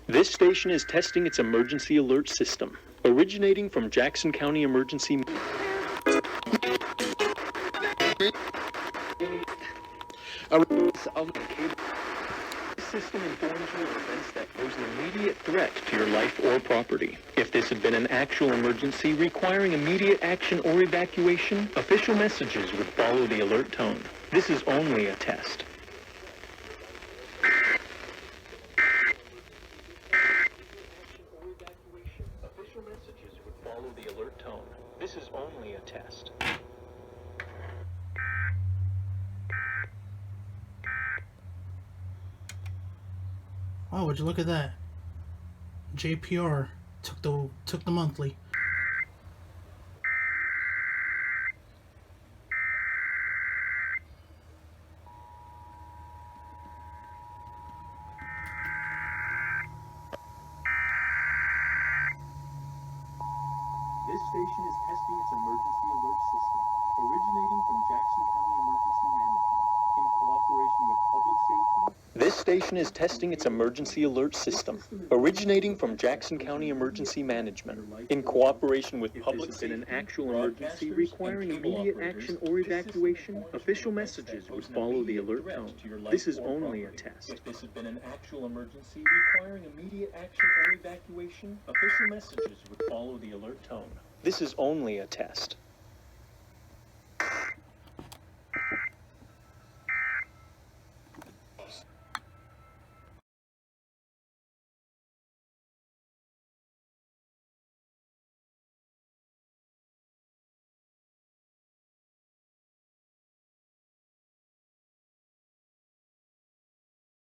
This station is testing its emergency alert system, originating from Jackson County Emergency. This system informs you of events that pose an immediate threat to your life or property. If this had been an actual emergency requiring immediate action or evacuation, official messages would follow the alert tone. This is only a test. Official messages would follow the alert tone. This is only a test. Oh, would you look at that? JPR took the monthly. This station is testing its emergency alert system, originating from Jackson County Emergency Management, in cooperation with public safety. This station is testing its emergency alert system, originating from Jackson County Emergency Management, in cooperation with public safety. If this had been an actual emergency requiring immediate action or evacuation, official messages would follow the alert tone. This is only a test. If this had been an actual emergency requiring immediate action or evacuation, official messages would follow the alert tone. This is only a test.